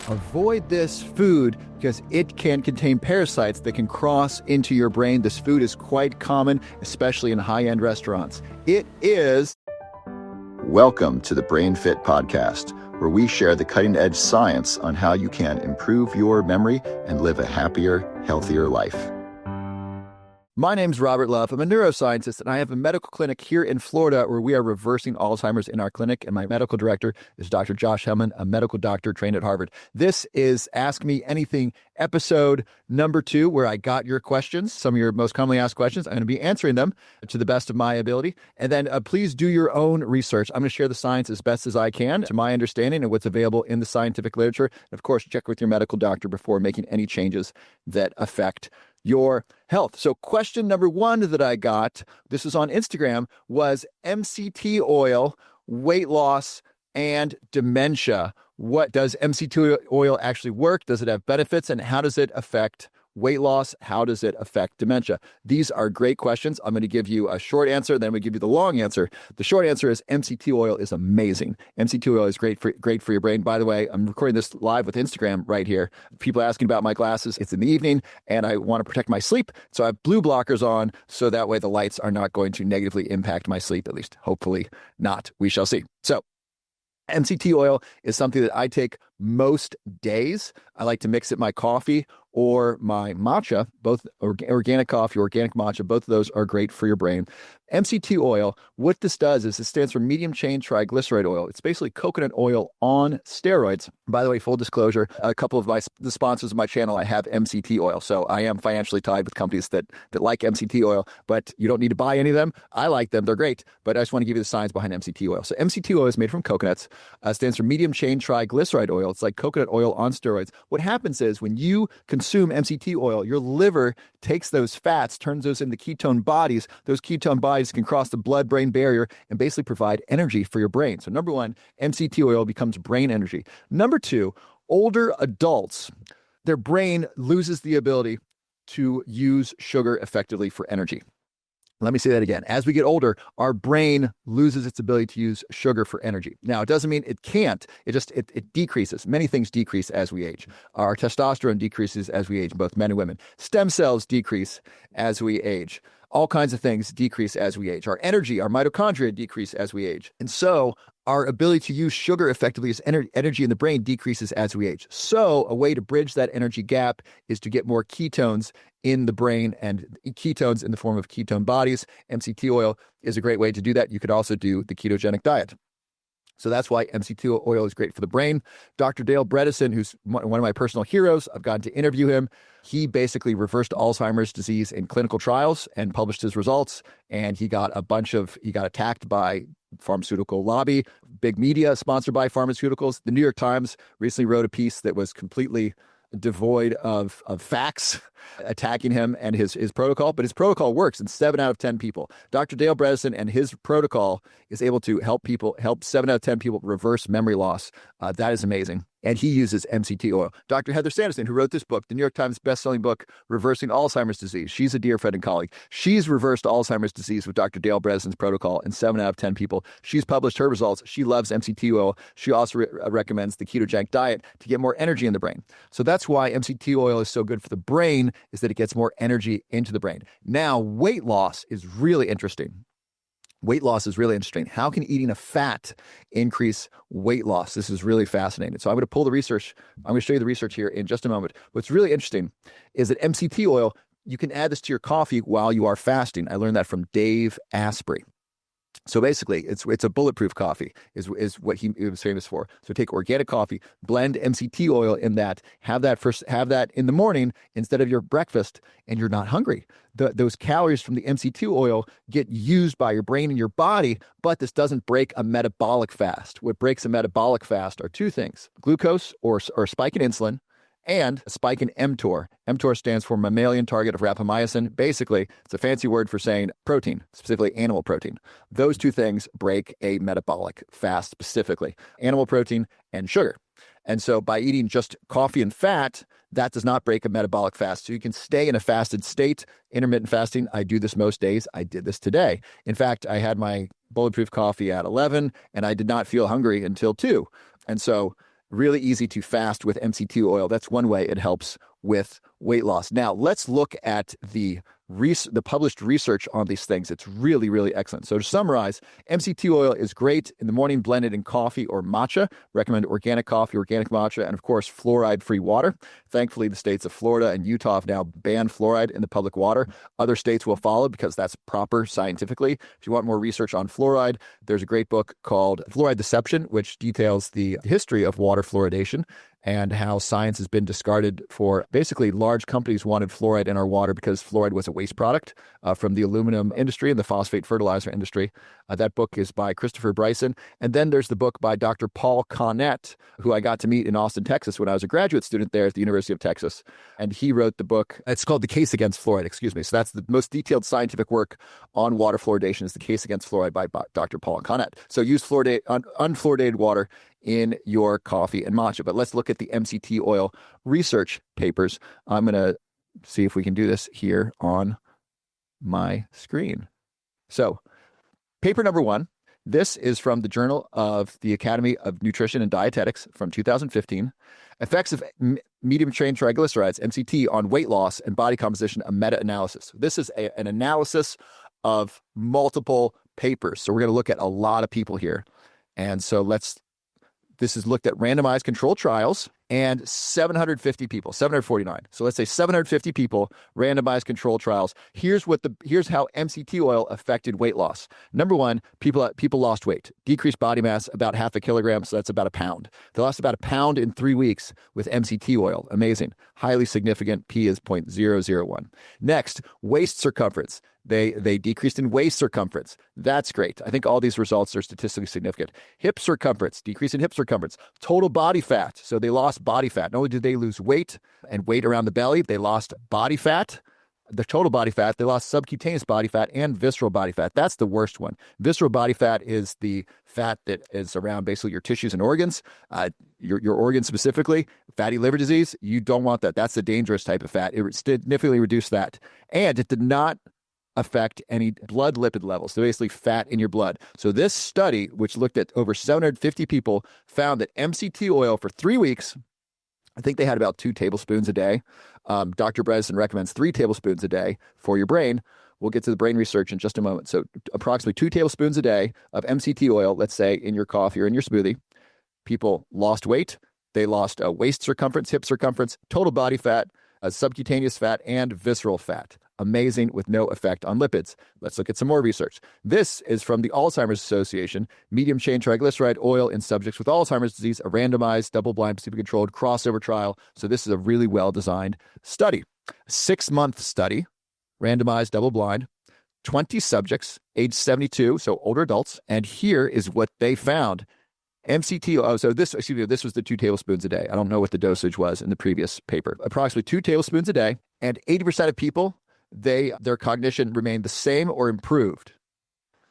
Avoid this food because it can contain parasites that can cross into your brain. This food is quite common, especially in high-end restaurants. It is... Welcome to the Brain Fit Podcast, where we share the cutting-edge science on how you can improve your memory and live a happier, healthier life. My name's Robert Love. I'm a neuroscientist, and I have a medical clinic here in Florida where we are reversing Alzheimer's in our clinic, and my medical director is Dr. Josh Hellman, a medical doctor trained at Harvard. This is Ask Me Anything episode number 2, where I got your questions, some of your most commonly asked questions. I'm going to be answering them to the best of my ability. And then please do your own research. I'm going to share the science as best as I can, to my understanding and what's available in the scientific literature. And of course, check with your medical doctor before making any changes that affect your health. So question number 1 that I got, this was on Instagram, was MCT oil, weight loss, and dementia. What does MCT oil actually work? Does it have benefits? And how does it affect weight loss? How does it affect dementia? These are great questions. I'm going to give you a short answer, then we give you the long answer. The short answer is MCT oil is amazing. MCT oil is great for your brain. By the way, I'm recording this live with Instagram right here. People are asking about my glasses. It's in the evening, and I want to protect my sleep, so I have blue blockers on, so that way the lights are not going to negatively impact my sleep, at least hopefully not. We shall see. So MCT oil is something that I take most days. I like to mix it in my coffee or my matcha, both organic coffee, organic matcha, both of those are great for your brain. MCT oil, what this does is it stands for medium chain triglyceride oil. It's basically coconut oil on steroids. By the way, full disclosure, a couple of the sponsors of my channel, I have MCT oil. So I am financially tied with companies that like MCT oil, but you don't need to buy any of them. I like them. They're great, but I just want to give you the science behind MCT oil. So MCT oil is made from coconuts, stands for medium chain triglyceride oil. It's like coconut oil on steroids. What happens is when you consume MCT oil, your liver takes those fats, turns those into ketone bodies. Those ketone bodies can cross the blood-brain barrier and basically provide energy for your brain. So number 1, MCT oil becomes brain energy. Number 2, older adults, their brain loses the ability to use sugar effectively for energy. Let me say that again. As we get older, our brain loses its ability to use sugar for energy. Now, it doesn't mean it can't. It decreases. Many things decrease as we age. Our testosterone decreases as we age, both men and women. Stem cells decrease as we age. All kinds of things decrease as we age. Our energy, our mitochondria decrease as we age. And so our ability to use sugar effectively as energy in the brain decreases as we age. So a way to bridge that energy gap is to get more ketones in the brain, and ketones in the form of ketone bodies. MCT oil is a great way to do that. You could also do the ketogenic diet. So that's why MCT oil is great for the brain. Dr. Dale Bredesen, who's one of my personal heroes, I've gotten to interview him. He basically reversed Alzheimer's disease in clinical trials and published his results. And he got attacked by pharmaceutical lobby, big media sponsored by pharmaceuticals. The New York Times recently wrote a piece that was completely devoid of facts attacking him and his protocol, but his protocol works in 7 out of 10 people. Dr. Dale Bredesen and his protocol is able to help 7 out of 10 people reverse memory loss. That is amazing. And he uses MCT oil. Dr. Heather Sanderson, who wrote this book, the New York Times bestselling book, Reversing Alzheimer's Disease. She's a dear friend and colleague. She's reversed Alzheimer's disease with Dr. Dale Bredesen's protocol in 7 out of 10 people. She's published her results. She loves MCT oil. She also recommends the ketogenic diet to get more energy in the brain. So that's why MCT oil is so good for the brain, is that it gets more energy into the brain. Now, weight loss is really interesting. Weight loss is really interesting. How can eating a fat increase weight loss? This is really fascinating. So I'm going to pull the research. I'm going to show you the research here in just a moment. What's really interesting is that MCT oil, you can add this to your coffee while you are fasting. I learned that from Dave Asprey. So basically, it's a bulletproof coffee is what he was famous for. So take organic coffee, blend MCT oil in that, have that in the morning instead of your breakfast, and you're not hungry. Those calories from the MCT oil get used by your brain and your body, but this doesn't break a metabolic fast. What breaks a metabolic fast are 2 things: glucose or spike in insulin, and a spike in mTOR. mTOR stands for mammalian target of rapamycin. Basically, it's a fancy word for saying protein, specifically animal protein. Those 2 things break a metabolic fast, specifically animal protein and sugar. And so by eating just coffee and fat, that does not break a metabolic fast. So you can stay in a fasted state. Intermittent fasting, I do this most days. I did this today. In fact, I had my bulletproof coffee at 11 and I did not feel hungry until 2. And so really easy to fast with MCT oil. That's one way it helps with weight loss. Now, let's look at the published research on these things. It's really, really excellent. So to summarize, MCT oil is great in the morning blended in coffee or matcha. Recommend organic coffee, organic matcha, and of course, fluoride-free water. Thankfully, the states of Florida and Utah have now banned fluoride in the public water. Other states will follow because that's proper scientifically. If you want more research on fluoride, there's a great book called Fluoride Deception, which details the history of water fluoridation and how science has been discarded for basically large companies wanted fluoride in our water because fluoride was a waste product from the aluminum industry and the phosphate fertilizer industry. That book is by Christopher Bryson. And then there's the book by Dr. Paul Connett, who I got to meet in Austin, Texas when I was a graduate student there at the University of Texas. And he wrote the book. It's called The Case Against Fluoride, So that's the most detailed scientific work on water fluoridation is The Case Against Fluoride by Dr. Paul Connett. So use unfluoridated water in your coffee and matcha. But let's look at the MCT oil research papers. I'm going to see if we can do this here on my screen. So paper number 1, this is from the Journal of the Academy of Nutrition and Dietetics from 2015. Effects of medium chain triglycerides, MCT, on weight loss and body composition, a meta-analysis. This is an analysis of multiple papers. So we're going to look at a lot of people here. And so this is looked at randomized controlled trials and 750 people, 749. So let's say 750 people, randomized controlled trials. Here's how MCT oil affected weight loss. Number 1, people lost weight, decreased body mass about half a kilogram, so that's about a pound. They lost about a pound in 3 weeks with MCT oil. Amazing. Highly significant. P is 0.001. Next, waist circumference. They decreased in waist circumference. That's great. I think all these results are statistically significant. Hip circumference, decrease in hip circumference. Total body fat. So they lost body fat. Not only did they lose weight and weight around the belly, they lost body fat, the total body fat. They lost subcutaneous body fat and visceral body fat. That's the worst one. Visceral body fat is the fat that is around basically your tissues and organs, your organs specifically. Fatty liver disease, you don't want that. That's the dangerous type of fat. It significantly reduced that. And it did not affect any blood lipid levels, so basically fat in your blood. So this study, which looked at over 750 people, found that MCT oil for 3 weeks, I think they had about 2 tablespoons a day. Dr. Bredesen recommends 3 tablespoons a day for your brain. We'll get to the brain research in just a moment. So approximately 2 tablespoons a day of MCT oil, let's say in your coffee or in your smoothie. People lost weight. They lost waist circumference, hip circumference, total body fat, subcutaneous fat, and visceral fat. Amazing, with no effect on lipids. Let's look at some more research. This is from the Alzheimer's Association, medium chain triglyceride oil in subjects with Alzheimer's disease, a randomized, double-blind, placebo-controlled crossover trial. So this is a really well-designed study. 6-month study, randomized, double-blind, 20 subjects, age 72, so older adults. And here is what they found. MCT, this was the 2 tablespoons a day. I don't know what the dosage was in the previous paper. Approximately 2 tablespoons a day, and 80% of people, their cognition remained the same or improved.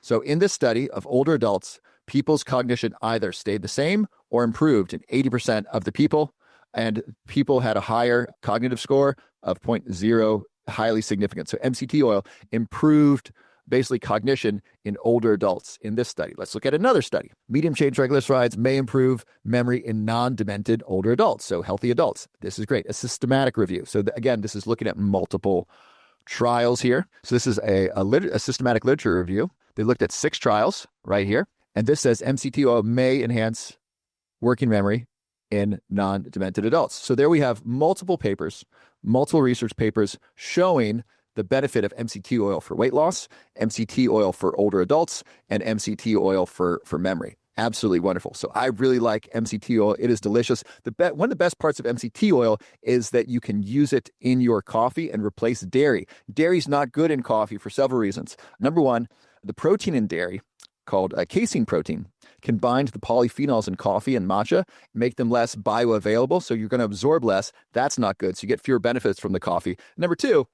So in this study of older adults, people's cognition either stayed the same or improved in 80% of the people, and people had a higher cognitive score of 0.0, highly significant. So MCT oil improved basically cognition in older adults in this study. Let's look at another study. Medium chain triglycerides may improve memory in non-demented older adults, so healthy adults. This is great. A systematic review. So again, this is looking at multiple trials here. So this is a systematic literature review. They looked at 6 trials right here. And this says MCT oil may enhance working memory in non-demented adults. So there we have multiple papers, multiple research papers showing the benefit of MCT oil for weight loss, MCT oil for older adults, and MCT oil for memory. Absolutely wonderful. So I really like MCT oil. It is delicious. One of the best parts of MCT oil is that you can use it in your coffee and replace dairy. Dairy's not good in coffee for several reasons. Number 1, the protein in dairy, called casein protein, can bind the polyphenols in coffee and matcha, make them less bioavailable, so you're going to absorb less. That's not good. So you get fewer benefits from the coffee. Number 2,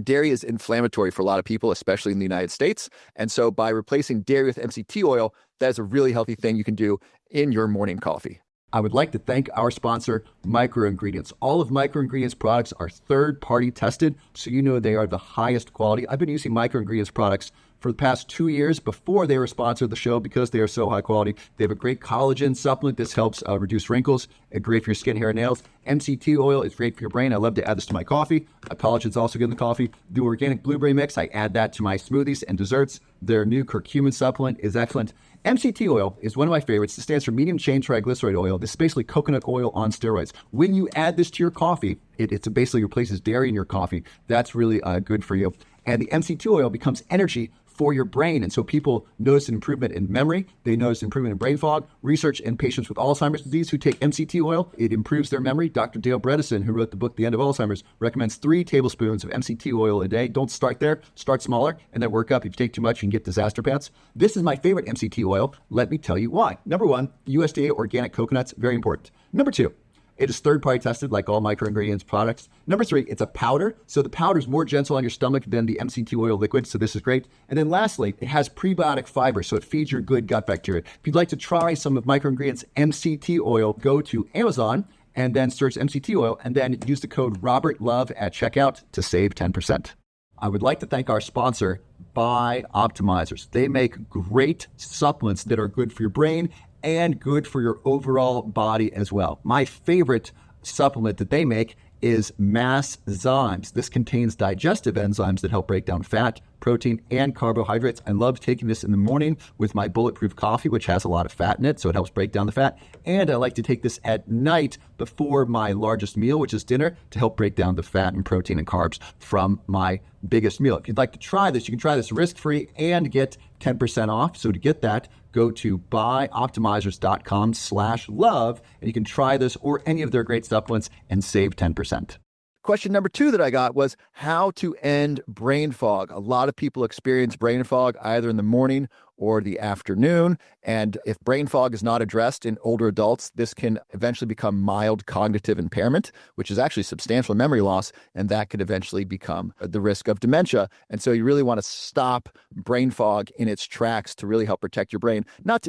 dairy is inflammatory for a lot of people, especially in the United States. And so by replacing dairy with MCT oil, that is a really healthy thing you can do in your morning coffee. I would like to thank our sponsor, Microingredients. All of Microingredients products are third-party tested, so you know they are the highest quality. I've been using Microingredients products for the past 2 years before they were sponsored the show because they are so high quality. They have a great collagen supplement. This helps reduce wrinkles. It's great for your skin, hair, and nails. MCT oil is great for your brain. I love to add this to my coffee. Collagen is also good in the coffee. The organic blueberry mix, I add that to my smoothies and desserts. Their new curcumin supplement is excellent. MCT oil is one of my favorites. It stands for medium chain triglyceride oil. This is basically coconut oil on steroids. When you add this to your coffee, it basically replaces dairy in your coffee. That's really good for you. And the MCT oil becomes energy for your brain. And so people notice an improvement in memory. They notice improvement in brain fog. Research in patients with Alzheimer's disease who take MCT oil, it improves their memory. Dr. Dale Bredesen, who wrote the book, The End of Alzheimer's, recommends 3 tablespoons of MCT oil a day. Don't start there. Start smaller and then work up. If you take too much, you can get disaster pants. This is my favorite MCT oil. Let me tell you why. Number 1, USDA organic coconuts, very important. Number 2, it is third-party tested like all Microingredients products. Number 3, it's a powder. So the powder is more gentle on your stomach than the MCT oil liquid. So this is great. And then lastly, it has prebiotic fiber. So it feeds your good gut bacteria. If you'd like to try some of Microingredients MCT oil, go to Amazon and then search MCT oil and then use the code RobertLove at checkout to save 10%. I would like to thank our sponsor, Optimizers. They make great supplements that are good for your brain and good for your overall body as well. My favorite supplement that they make is Masszymes. This contains digestive enzymes that help break down fat, protein, and carbohydrates. I love taking this in the morning with my bulletproof coffee, which has a lot of fat in it, so it helps break down the fat. And I like to take this at night before my largest meal, which is dinner, to help break down the fat and protein and carbs from my biggest meal. If you'd like to try this, you can try this risk-free and get 10% off. So to get that, go to buyoptimizers.com/love, and you can try this or any of their great supplements and save 10%. Question number 2 that I got was how to end brain fog. A lot of people experience brain fog either in the morning or the afternoon. And if brain fog is not addressed in older adults, this can eventually become mild cognitive impairment, which is actually substantial memory loss. And that could eventually become the risk of dementia. And so you really want to stop brain fog in its tracks to really help protect your brain. Not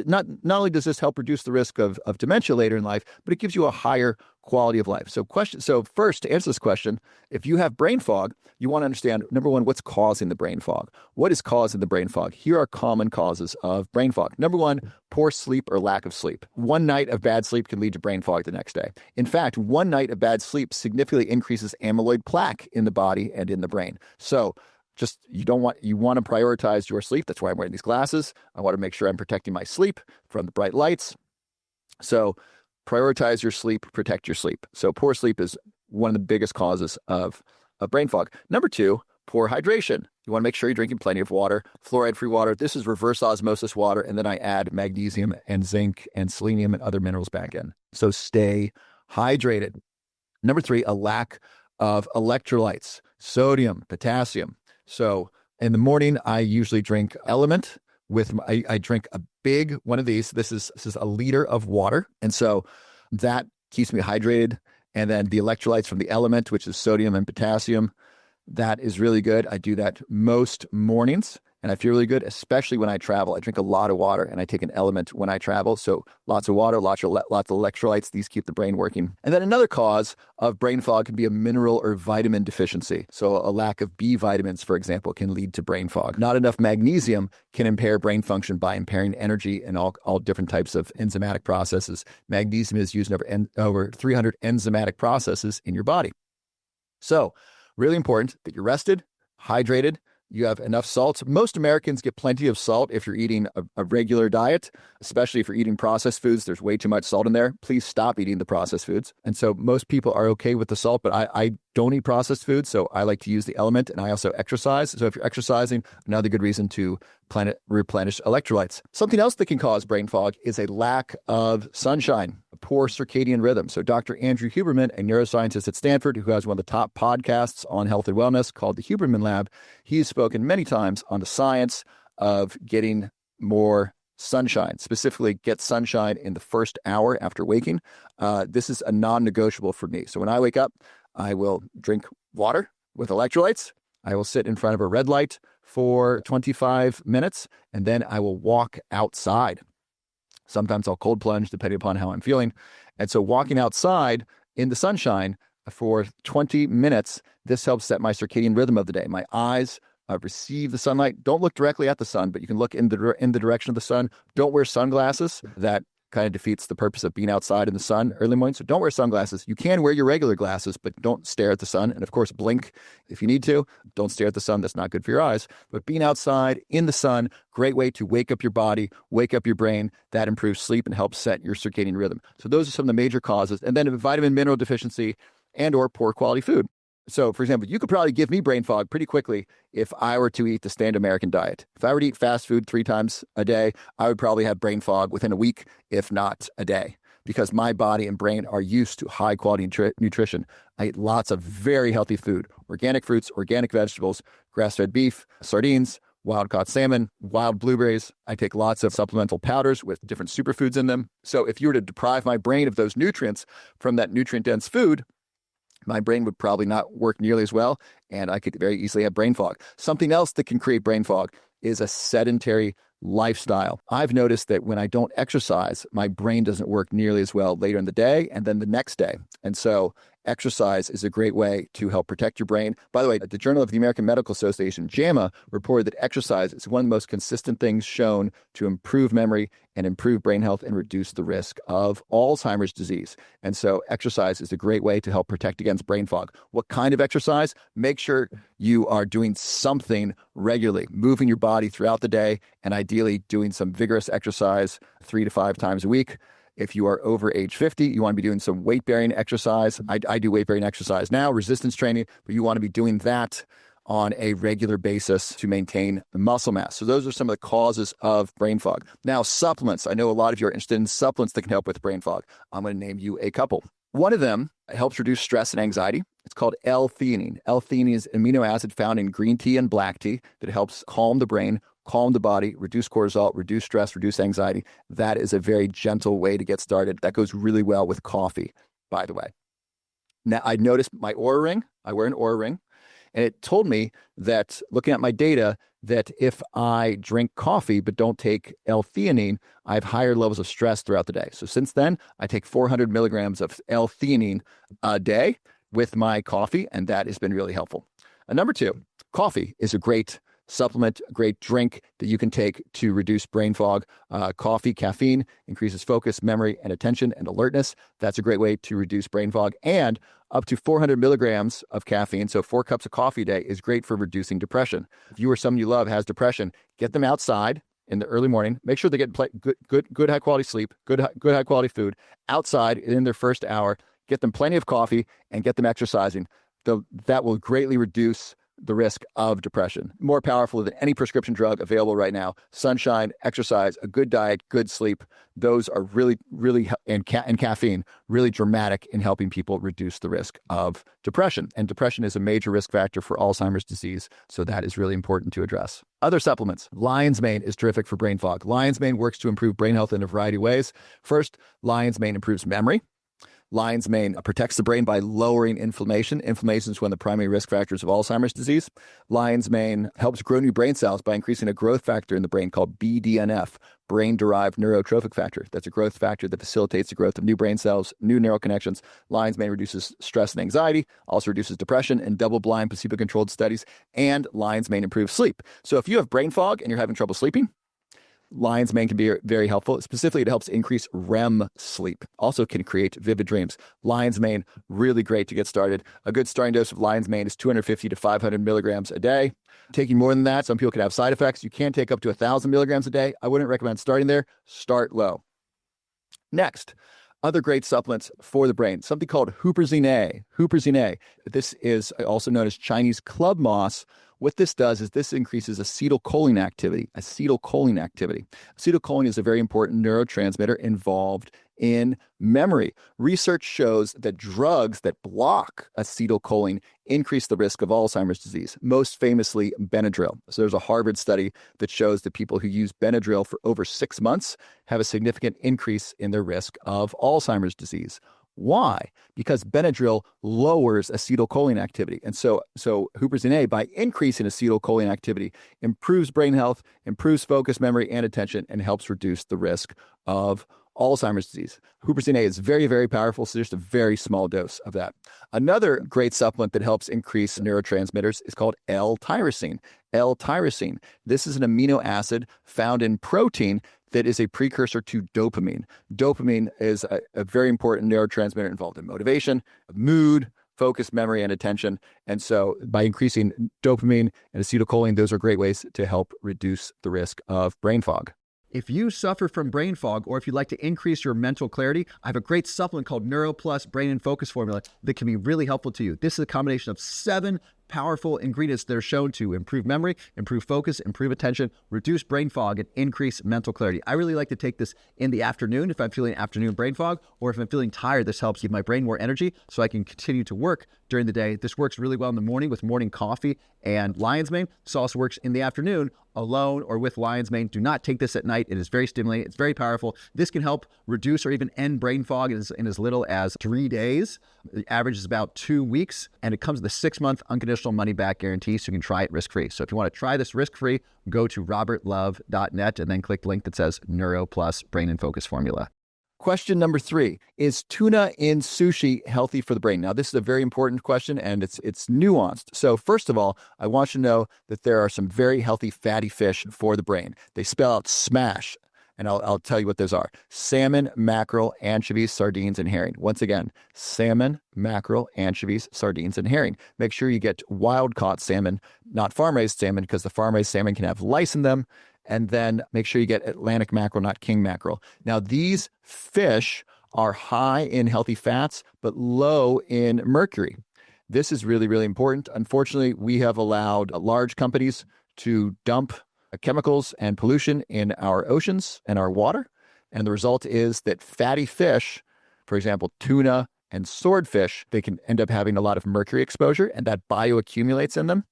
only does this help reduce the risk of dementia later in life, but it gives you a higher quality of life. So first, to answer this question, if you have brain fog, you want to understand, number 1, what's causing the brain fog? What is causing the brain fog? Here are common causes of brain fog. Number 1, poor sleep or lack of sleep. One night of bad sleep can lead to brain fog the next day. In fact, one night of bad sleep significantly increases amyloid plaque in the body and in the brain. So you want to prioritize your sleep. That's why I'm wearing these glasses. I want to make sure I'm protecting my sleep from the bright lights. So prioritize your sleep, protect your sleep. So poor sleep is one of the biggest causes of brain fog. Number 2, poor hydration. You want to make sure you're drinking plenty of water, fluoride-free water. This is reverse osmosis water, and then I add magnesium and zinc and selenium and other minerals back in. So stay hydrated. Number 3, a lack of electrolytes, sodium, potassium. So in the morning, I usually drink Element. I drink a big one of these. This is a liter of water. And so that keeps me hydrated. And then the electrolytes from the Element, which is sodium and potassium, that is really good. I do that most mornings and I feel really good, especially when I travel. I drink a lot of water and I take an Element when I travel. So lots of water, lots of electrolytes. These keep the brain working. And then another cause of brain fog can be a mineral or vitamin deficiency. So a lack of B vitamins, for example, can lead to brain fog. Not enough magnesium can impair brain function by impairing energy and all different types of enzymatic processes. Magnesium is used in over 300 enzymatic processes in your body. So really important that you're rested, hydrated, you have enough salt. Most Americans get plenty of salt if you're eating a regular diet, especially if you're eating processed foods. There's way too much salt in there. Please stop eating the processed foods. And so most people are okay with the salt, but I don't eat processed foods, so I like to use the Element, and I also exercise. So if you're exercising, another good reason to replenish electrolytes. Something else that can cause brain fog is a lack of sunshine, a poor circadian rhythm. So Dr. Andrew Huberman, a neuroscientist at Stanford who has one of the top podcasts on health and wellness called the Huberman Lab, he's spoken many times on the science of getting more sunshine, specifically get sunshine in the first hour after waking. This is a non-negotiable for me. So when I wake up, I will drink water with electrolytes. I will sit in front of a red light for 25 minutes, and then I will walk outside. Sometimes I'll cold plunge depending upon how I'm feeling. And so walking outside in the sunshine for 20 minutes, this helps set my circadian rhythm of the day. My eyes receive the sunlight. Don't look directly at the sun, but you can look in the direction of the sun. Don't wear sunglasses. That kind of defeats the purpose of being outside in the sun early morning. So don't wear sunglasses. You can wear your regular glasses, but don't stare at the sun. And of course, blink if you need to. Don't stare at the sun. That's not good for your eyes. But being outside in the sun, great way to wake up your body, wake up your brain. That improves sleep and helps set your circadian rhythm. So those are some of the major causes. And then vitamin mineral deficiency and or poor quality food. So, for example, you could probably give me brain fog pretty quickly if I were to eat the standard American diet. If I were to eat fast food 3 times a day, I would probably have brain fog within a week, if not a day, because my body and brain are used to high quality nutrition. I eat lots of very healthy food, organic fruits, organic vegetables, grass-fed beef, sardines, wild-caught salmon, wild blueberries. I take lots of supplemental powders with different superfoods in them. So if you were to deprive my brain of those nutrients from that nutrient-dense food, my brain would probably not work nearly as well, and I could very easily have brain fog. Something else that can create brain fog is a sedentary lifestyle. I've noticed that when I don't exercise, my brain doesn't work nearly as well later in the day and then the next day. And so exercise is a great way to help protect your brain. By the way, the Journal of the American Medical Association, JAMA, reported that exercise is one of the most consistent things shown to improve memory and improve brain health and reduce the risk of Alzheimer's disease. And so exercise is a great way to help protect against brain fog. What kind of exercise? Make sure you are doing something regularly, moving your body throughout the day, and ideally doing some vigorous exercise 3 to 5 times a week. If you are over age 50, you want to be doing some weight-bearing exercise. I do weight-bearing exercise now, resistance training, but you want to be doing that on a regular basis to maintain muscle mass. So those are some of the causes of brain fog. Now, supplements. I know a lot of you are interested in supplements that can help with brain fog. I'm going to name you a couple. One of them helps reduce stress and anxiety. It's called L-theanine. L-theanine is an amino acid found in green tea and black tea that helps calm the brain, calm the body, reduce cortisol, reduce stress, reduce anxiety. That is a very gentle way to get started. That goes really well with coffee, by the way. Now, I noticed my Oura ring. I wear an Oura ring. And it told me that, looking at my data, that if I drink coffee but don't take L-theanine, I have higher levels of stress throughout the day. So since then, I take 400 milligrams of L-theanine a day with my coffee, and that has been really helpful. Number 2, coffee is a great supplement, a great drink that you can take to reduce brain fog. Coffee, caffeine, increases focus, memory, and attention and alertness. That's a great way to reduce brain fog. And up to 400 milligrams of caffeine, so 4 cups of coffee a day, is great for reducing depression. If you or someone you love has depression, get them outside in the early morning. Make sure they get good high quality sleep, good high quality food outside in their first hour. Get them plenty of coffee and get them exercising. That will greatly reduce the risk of depression. More powerful than any prescription drug available right now. Sunshine, exercise, a good diet, good sleep. Those are really, and caffeine, really dramatic in helping people reduce the risk of depression. And depression is a major risk factor for Alzheimer's disease. So that is really important to address. Other supplements. Lion's mane is terrific for brain fog. Lion's mane works to improve brain health in a variety of ways. First, lion's mane improves memory. Lion's mane protects the brain by lowering inflammation. Inflammation is one of the primary risk factors of Alzheimer's disease. Lion's mane helps grow new brain cells by increasing a growth factor in the brain called BDNF, brain-derived neurotrophic factor. That's a growth factor that facilitates the growth of new brain cells, new neural connections. Lion's mane reduces stress and anxiety, also reduces depression in double-blind, placebo-controlled studies, and lion's mane improves sleep. So if you have brain fog and you're having trouble sleeping, lion's mane can be very helpful. Specifically, it helps increase REM sleep. Also can create vivid dreams. Lion's mane, really great to get started. A good starting dose of lion's mane is 250 to 500 milligrams a day. Taking more than that, some people can have side effects. You can take up to 1,000 milligrams a day. I wouldn't recommend starting there. Start low. Next, other great supplements for the brain, something called huperzine A. Huperzine A. This is also known as Chinese club moss. What this does is this increases acetylcholine activity. Acetylcholine is a very important neurotransmitter involved in memory. Research shows that drugs that block acetylcholine increase the risk of Alzheimer's disease, most famously Benadryl. So there's a Harvard study that shows that people who use Benadryl for over 6 months have a significant increase in their risk of Alzheimer's disease. Why? Because Benadryl lowers acetylcholine activity. And so huperzine A, by increasing acetylcholine activity, improves brain health, improves focus, memory, and attention, and helps reduce the risk of Alzheimer's disease. Huperzine A is very, very powerful, so just a very small dose of that. Another great supplement that helps increase neurotransmitters is called L-tyrosine. L-tyrosine. This is an amino acid found in protein that is a precursor to dopamine. Dopamine is a very important neurotransmitter involved in motivation, mood, focus, memory, and attention. And so by increasing dopamine and acetylcholine, those are great ways to help reduce the risk of brain fog. If you suffer from brain fog, or if you'd like to increase your mental clarity, I have a great supplement called Neuro Plus Brain and Focus Formula that can be really helpful to you. This is a combination of 7 powerful ingredients that are shown to improve memory, improve focus, improve attention, reduce brain fog, and increase mental clarity. I really like to take this in the afternoon if I'm feeling afternoon brain fog, or if I'm feeling tired. This helps give my brain more energy so I can continue to work during the day. This works really well in the morning with morning coffee and lion's mane. This also works in the afternoon alone or with lion's mane. Do not take this at night. It is very stimulating. It's very powerful. This can help reduce or even end brain fog in as little as 3 days. The average is about 2 weeks, and it comes with a 6-month unconditional money-back guarantee, so you can try it risk-free. So if you want to try this risk-free, go to robertlove.net and then click the link that says Neuro Plus Brain and Focus Formula. Question number 3, is tuna in sushi healthy for the brain? Now, this is a very important question, and it's nuanced. So first of all, I want you to know that there are some very healthy fatty fish for the brain. They spell out SMASH, and I'll tell you what those are. Salmon, mackerel, anchovies, sardines, and herring. Once again, salmon, mackerel, anchovies, sardines, and herring. Make sure you get wild-caught salmon, not farm-raised salmon, because the farm-raised salmon can have lice in them. And then make sure you get Atlantic mackerel, not king mackerel. Now, these fish are high in healthy fats, but low in mercury. This is really, really important. Unfortunately, we have allowed large companies to dump chemicals and pollution in our oceans and our water. And the result is that fatty fish, for example, tuna and swordfish, they can end up having a lot of mercury exposure, and that bioaccumulates in them.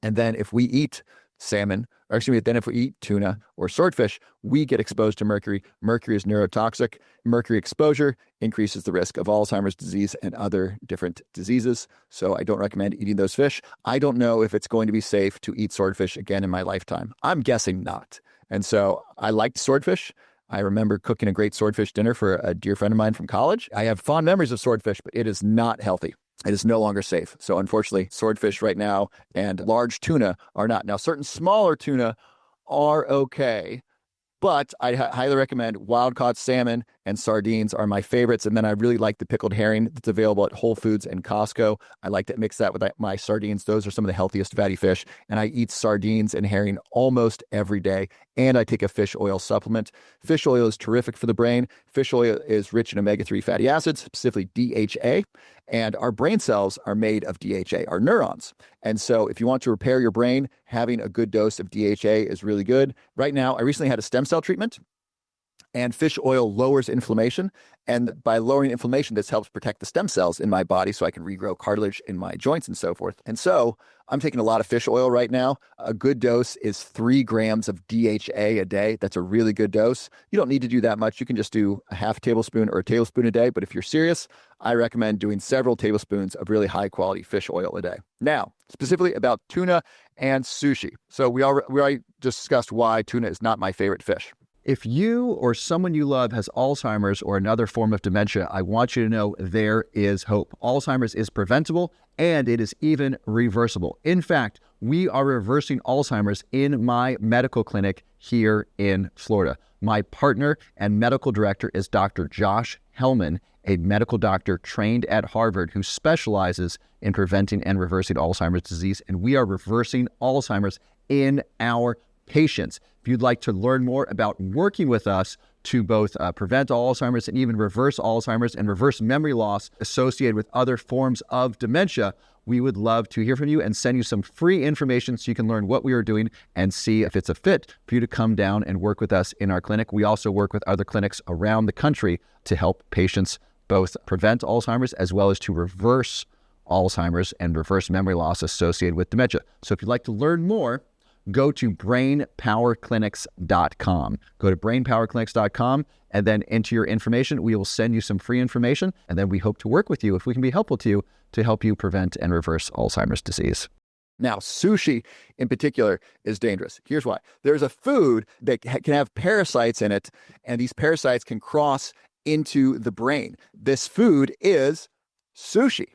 And then if we eat if we eat tuna or swordfish, we get exposed to mercury. Mercury is neurotoxic. Mercury exposure increases the risk of Alzheimer's disease and other different diseases. So I don't recommend eating those fish. I don't know if it's going to be safe to eat swordfish again in my lifetime. I'm guessing not. And so I liked swordfish. I remember cooking a great swordfish dinner for a dear friend of mine from college. I have fond memories of swordfish, but it is not healthy. It is no longer safe. So unfortunately, swordfish right now and large tuna are not. Now, certain smaller tuna are okay, but I highly recommend wild-caught salmon and sardines are my favorites. And then I really like the pickled herring that's available at Whole Foods and Costco. I like to mix that with my sardines. Those are some of the healthiest fatty fish. And I eat sardines and herring almost every day. And I take a fish oil supplement. Fish oil is terrific for the brain. Fish oil is rich in omega-3 fatty acids, specifically DHA. And our brain cells are made of DHA, our neurons. And so if you want to repair your brain, having a good dose of DHA is really good. Right now, I recently had a stem cell treatment, and fish oil lowers inflammation. And by lowering inflammation, this helps protect the stem cells in my body so I can regrow cartilage in my joints and so forth. And so I'm taking a lot of fish oil right now. A good dose is 3 grams of DHA a day. That's a really good dose. You don't need to do that much. You can just do a half tablespoon or a tablespoon a day. But if you're serious, I recommend doing several tablespoons of really high quality fish oil a day. Now, specifically about tuna and sushi. So we already discussed why tuna is not my favorite fish. If you or someone you love has Alzheimer's or another form of dementia, I want you to know there is hope. Alzheimer's is preventable and it is even reversible. In fact, we are reversing Alzheimer's in my medical clinic here in Florida. My partner and medical director is Dr. Josh Hellman, a medical doctor trained at Harvard who specializes in preventing and reversing Alzheimer's disease, and we are reversing Alzheimer's in our patients. If you'd like to learn more about working with us to both prevent Alzheimer's and even reverse Alzheimer's and reverse memory loss associated with other forms of dementia, we would love to hear from you and send you some free information so you can learn what we are doing and see if it's a fit for you to come down and work with us in our clinic. We also work with other clinics around the country to help patients both prevent Alzheimer's as well as to reverse Alzheimer's and reverse memory loss associated with dementia. So if you'd like to learn more, go to brainpowerclinics.com. Go to brainpowerclinics.com and then enter your information. We will send you some free information, and then we hope to work with you if we can be helpful to you to help you prevent and reverse Alzheimer's disease. Now, sushi in particular is dangerous. Here's why. There's a food that can have parasites in it, and these parasites can cross into the brain. This food is sushi.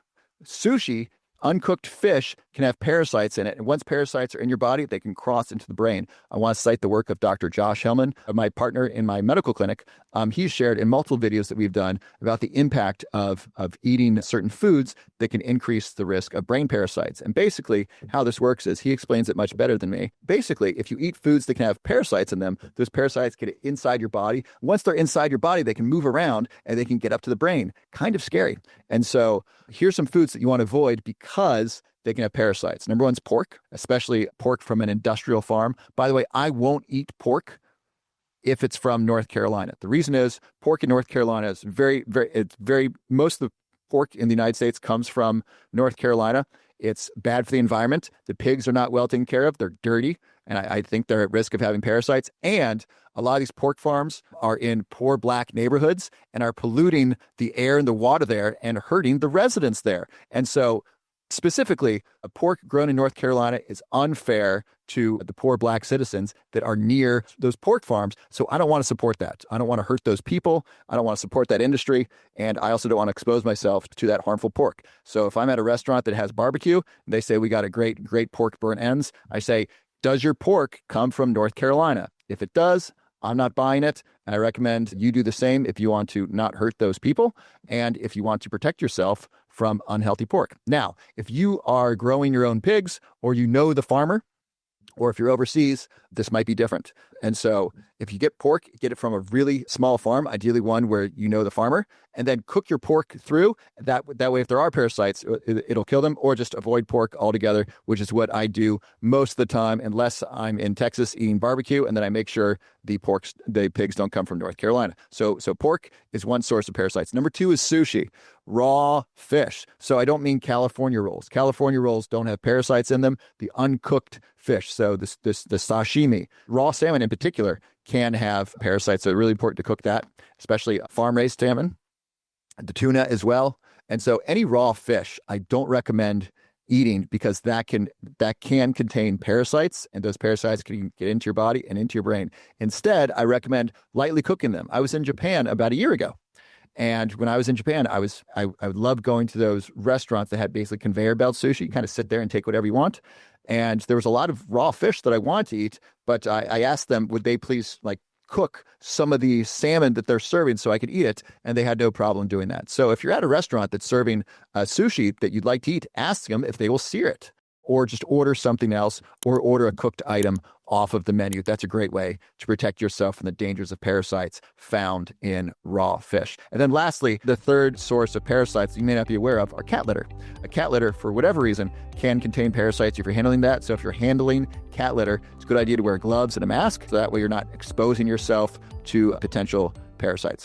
Sushi, uncooked fish, can have parasites in it. And once parasites are in your body, they can cross into the brain. I want to cite the work of Dr. Josh Hellman, my partner in my medical clinic. He's shared in multiple videos that we've done about the impact of eating certain foods that can increase the risk of brain parasites. And basically, how this works is he explains it much better than me. Basically, if you eat foods that can have parasites in them, those parasites get inside your body. Once they're inside your body, they can move around and they can get up to the brain. Kind of scary. And so here's some foods that you want to avoid because they can have parasites. Number one's pork, especially pork from an industrial farm. By the way, I won't eat pork if it's from North Carolina. The reason is pork in North Carolina is most of the pork in the United States comes from North Carolina. It's bad for the environment. The pigs are not well taken care of. They're dirty. And I think they're at risk of having parasites. And a lot of these pork farms are in poor Black neighborhoods and are polluting the air and the water there and hurting the residents there. And so specifically, a pork grown in North Carolina is unfair to the poor Black citizens that are near those pork farms. So I don't want to support that. I don't want to hurt those people. I don't want to support that industry. And I also don't want to expose myself to that harmful pork. So if I'm at a restaurant that has barbecue, and they say we got a great pork burnt ends, I say, does your pork come from North Carolina? If it does, I'm not buying it. And I recommend you do the same if you want to not hurt those people and if you want to protect yourself from unhealthy pork. Now, if you are growing your own pigs or you know the farmer, or if you're overseas, this might be different. And so if you get pork, get it from a really small farm, ideally one where you know the farmer, and then cook your pork through. That way, if there are parasites, it'll kill them, or just avoid pork altogether, which is what I do most of the time, unless I'm in Texas eating barbecue, and then I make sure the pigs don't come from North Carolina. So pork is one source of parasites. Number two is sushi, raw fish. So I don't mean California rolls. California rolls don't have parasites in them. The uncooked fish, so the sashimi, raw salmon in particular, can have parasites. So it's really important to cook that, especially farm-raised salmon, the tuna as well. And so any raw fish, I don't recommend eating because that can contain parasites, and those parasites can get into your body and into your brain. Instead, I recommend lightly cooking them. I was in Japan about a year ago. And when I was in Japan, I would love going to those restaurants that had basically conveyor belt sushi. You kind of sit there and take whatever you want. And there was a lot of raw fish that I wanted to eat, but I asked them, would they please cook some of the salmon that they're serving so I could eat it? And they had no problem doing that. So if you're at a restaurant that's serving sushi that you'd like to eat, ask them if they will sear it, or just order something else, or order a cooked item off of the menu. That's a great way to protect yourself from the dangers of parasites found in raw fish. And then lastly, the third source of parasites you may not be aware of are cat litter. A cat litter, for whatever reason, can contain parasites if you're handling that. So if you're handling cat litter, it's a good idea to wear gloves and a mask. So that way you're not exposing yourself to potential parasites.